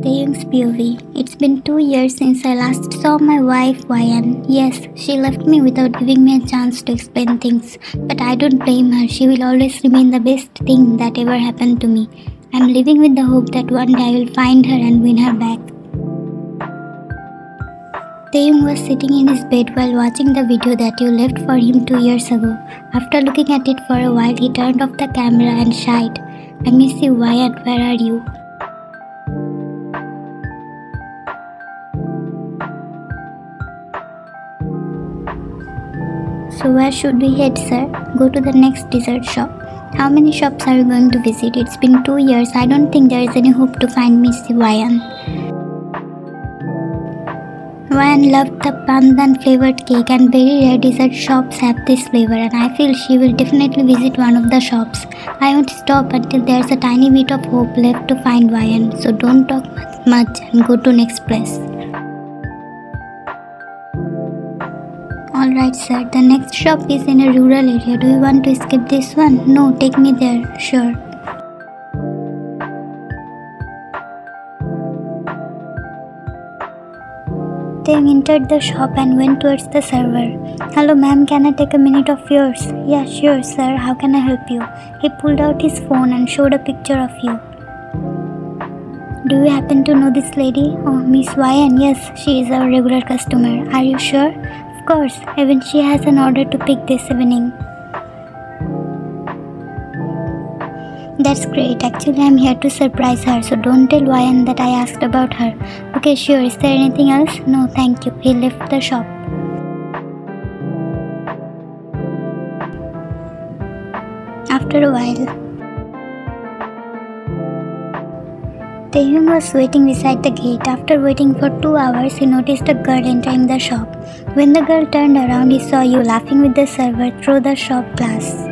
Taehyung's POV. It's been 2 years since I last saw my wife, Wayan. Yes, she left me without giving me a chance to explain things. But I don't blame her. She will always remain the best thing that ever happened to me. I'm living with the hope that one day I will find her and win her back. Taehyung was sitting in his bed while watching the video that you left for him 2 years ago. After looking at it for a while, he turned off the camera and sighed. I miss you, Wayan. Where are you? So where should we head, sir? Go to the next dessert shop. How many shops are you going to visit? It's been 2 years. I don't think there is any hope to find Miss Wayan. Wayan loved the pandan flavored cake and very rare dessert shops have this flavor and I feel she will definitely visit one of the shops. I won't stop until there's a tiny bit of hope left to find Wayan. So don't talk much and go to next place. Alright sir, the next shop is in a rural area. Do you want to skip this one? No, take me there. Sure. Taehyung entered the shop and went towards the server. Hello ma'am, can I take a minute of yours? Yeah, sure sir, how can I help you? He pulled out his phone and showed a picture of you. Do you happen to know this lady? Oh, Miss Wayan, yes, she is our regular customer. Are you sure? Of course, even she has an order to pick this evening. That's great. Actually, I'm here to surprise her, so don't tell Wayan that I asked about her. Okay, sure. Is there anything else? No, thank you. He left the shop. After a while, Taehyung was waiting beside the gate. After waiting for 2 hours, he noticed a girl entering the shop. When the girl turned around, he saw you laughing with the server through the shop glass.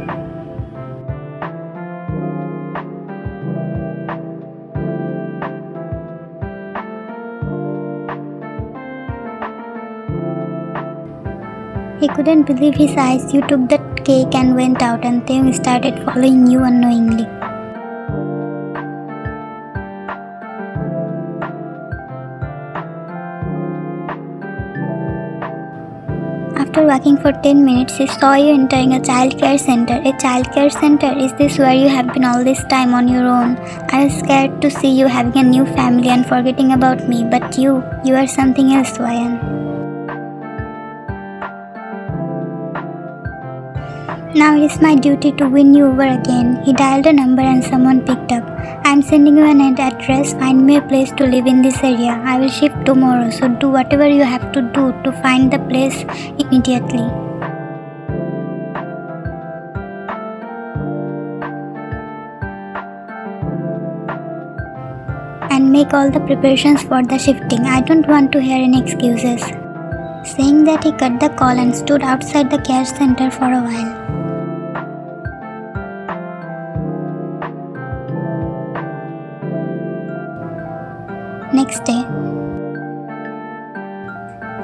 He couldn't believe his eyes. You took the cake and went out, and Taehyung started following you unknowingly. After walking for 10 minutes, he saw you entering a childcare center. A childcare center? Is this where you have been all this time on your own? I was scared to see you having a new family and forgetting about me, but you are something else, Wayan. Now it is my duty to win you over again. He dialed a number and someone picked up. I'm sending you an address. Find me a place to live in this area. I will shift tomorrow, so do whatever you have to do to find the place immediately. And make all the preparations for the shifting. I don't want to hear any excuses. Saying that, he cut the call and stood outside the care center for a while. Next day,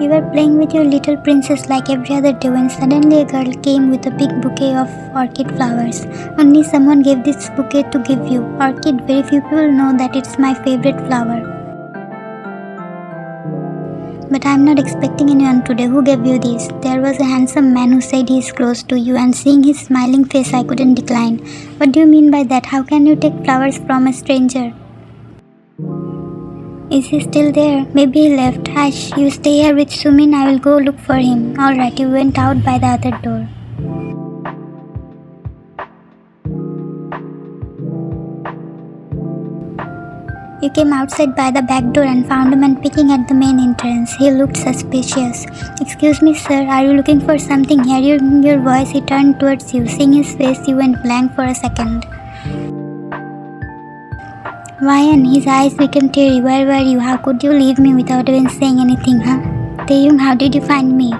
you were playing with your little princess like every other day when suddenly a girl came with a big bouquet of orchid flowers. Only someone gave this bouquet to give you. Orchid, very few people know that it's my favorite flower. But I'm not expecting anyone today. Who gave you this? There was a handsome man who said he is close to you, and seeing his smiling face I couldn't decline. What do you mean by that? How can you take flowers from a stranger? Is he still there? Maybe he left. Hush, you stay here with Sumin. I will go look for him. Alright, you went out by the other door. You came outside by the back door and found a man picking at the main entrance. He looked suspicious. Excuse me, sir, are you looking for something? Hearing your voice, he turned towards you. Seeing his face, you went blank for a second. Wayan, his eyes became teary. Where were you? How could you leave me without even saying anything, huh? Taehyung, how did you find me?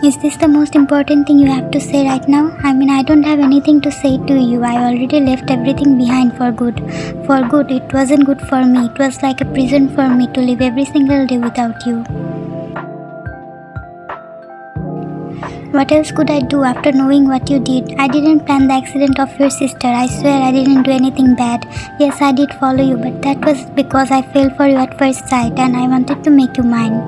Is this the most important thing you have to say right now? I don't have anything to say to you. I already left everything behind for good. For good, it wasn't good for me. It was like a prison for me to live every single day without you. What else could I do after knowing what you did? I didn't plan the accident of your sister. I swear I didn't do anything bad. Yes, I did follow you, but that was because I fell for you at first sight and I wanted to make you mine.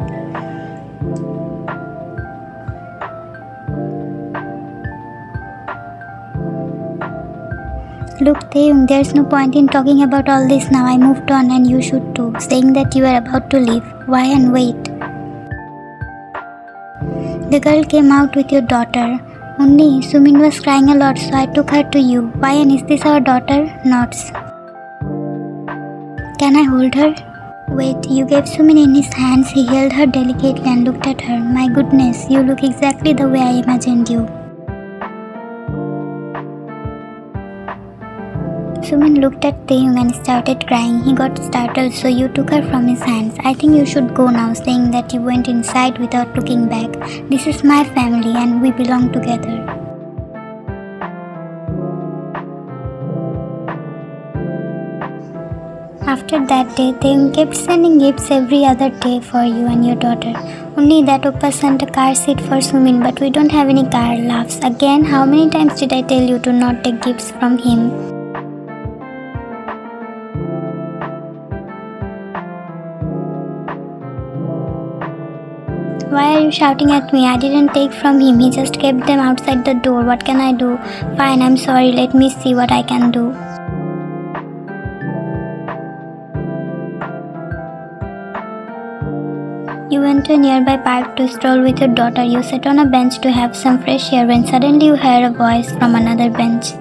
Look, Taehyung, there's no point in talking about all this now. I moved on and you should too. Saying that you were about to leave. Why and wait? The girl came out with your daughter. Only Sumin was crying a lot, so I took her to you. Why and is this our daughter? Nods. Can I hold her? Wait, you gave Sumin in his hands. He held her delicately and looked at her. My goodness, you look exactly the way I imagined you. Sumin looked at Taehyung and started crying. He got startled, so you took her from his hands. I think you should go now, saying that you went inside without looking back. This is my family and we belong together. After that day, Taehyung kept sending gifts every other day for you and your daughter. Only that Oppa sent a car seat for Sumin, but we don't have any car. Laughs. Again, how many times did I tell you to not take gifts from him? Why are you shouting at me? I didn't take from him. He just kept them outside the door. What can I do? Fine, I'm sorry. Let me see what I can do. You went to a nearby park to stroll with your daughter. You sat on a bench to have some fresh air when suddenly you heard a voice from another bench.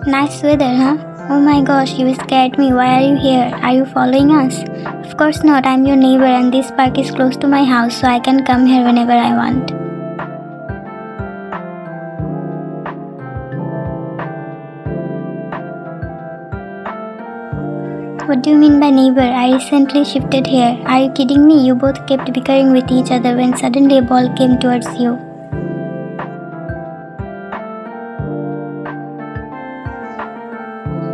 Nice weather, huh? Oh my gosh, you scared me. Why are you here? Are you following us? Of course not. I'm your neighbor and this park is close to my house, so I can come here whenever I want. What do you mean by neighbor? I recently shifted here. Are you kidding me? You both kept bickering with each other when suddenly a ball came towards you.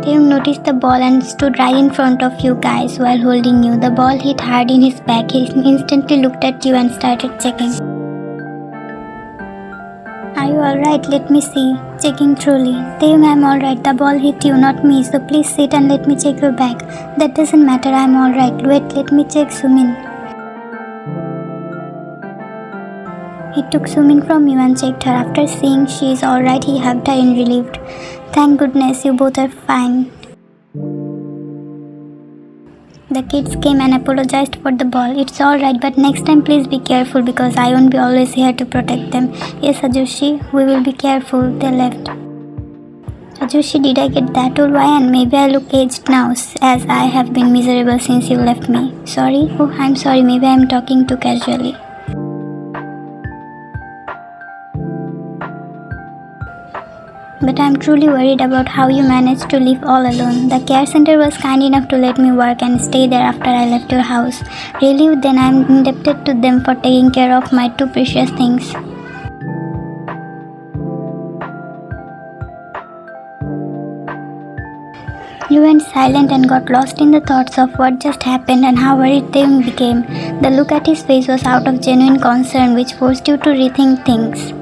Taehyung noticed the ball and stood right in front of you guys while holding you. The ball hit hard in his back. He instantly looked at you and started checking. Are you alright? Let me see. Checking truly. Taehyung, I'm alright. The ball hit you, not me. So please sit and let me check your back. That doesn't matter. I'm alright. Wait, let me check Sumin. He took Sumin from you and checked her. After seeing she is alright, he hugged her in relieved. Thank goodness you both are fine. The kids came and apologized for the ball. It's alright, but next time please be careful because I won't be always here to protect them. Yes, Ajushi, we will be careful. They left. Ajushi, did I get that old? Why? And maybe I look aged now as I have been miserable since you left me. Sorry? Oh, I'm sorry. Maybe I'm talking too casually. But I'm truly worried about how you managed to live all alone. The care center was kind enough to let me work and stay there after I left your house. Really, then I'm indebted to them for taking care of my two precious things. You went silent and got lost in the thoughts of what just happened and how worried Taehyung became. The look at his face was out of genuine concern which forced you to rethink things.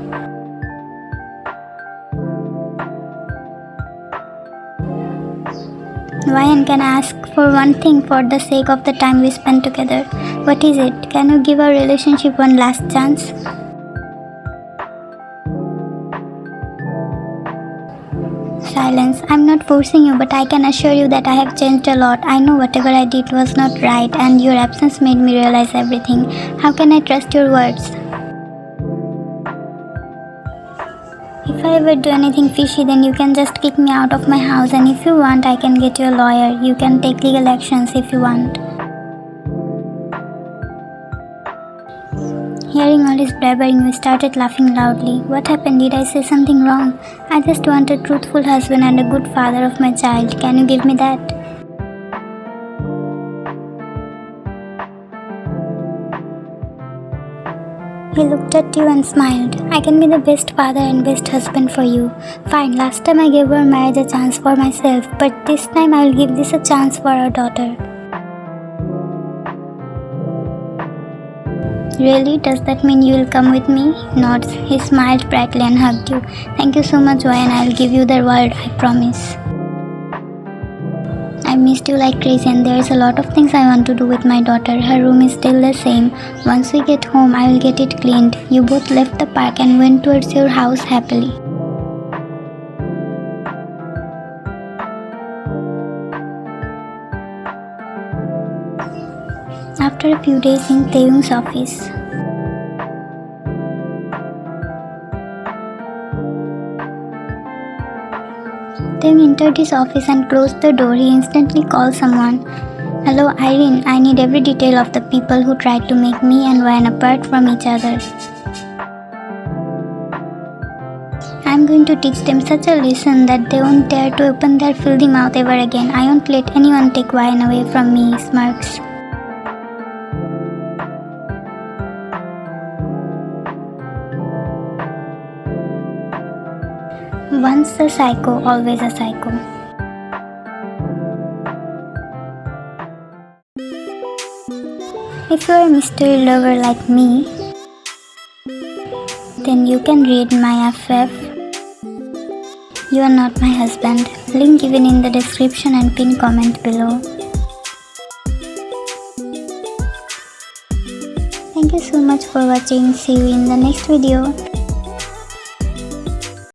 Why, and can I ask for one thing for the sake of the time we spent together? What is it? Can you give our relationship one last chance? Silence. I'm not forcing you, but I can assure you that I have changed a lot. I know whatever I did was not right, and your absence made me realize everything. How can I trust your words? If I ever do anything fishy, then you can just kick me out of my house, and if you want, I can get you a lawyer. You can take legal actions if you want. Hearing all his blabbering, we started laughing loudly. What happened? Did I say something wrong? I just want a truthful husband and a good father of my child. Can you give me that? He looked at you and smiled. I can be the best father and best husband for you. Fine, last time I gave our marriage a chance for myself, but this time I will give this a chance for our daughter. Really? Does that mean you will come with me? Nods. He smiled brightly and hugged you. Thank you so much, Ryan. I'll give you the world, I promise. I missed you like crazy and there's a lot of things I want to do with my daughter. Her room is still the same. Once we get home, I will get it cleaned. You both left the park and went towards your house happily. After a few days in Taehyung's office. Taehyung entered his office and closed the door. He instantly called someone. Hello Irene, I need every detail of the people who tried to make me and Ryan apart from each other. I'm going to teach them such a lesson that they won't dare to open their filthy mouth ever again. I won't let anyone take Ryan away from me, he smirks. Once a psycho, always a psycho. If you are a mystery lover like me, then you can read my FF. You are not my husband. Link given in the description and pinned comment below. Thank you so much for watching. See you in the next video.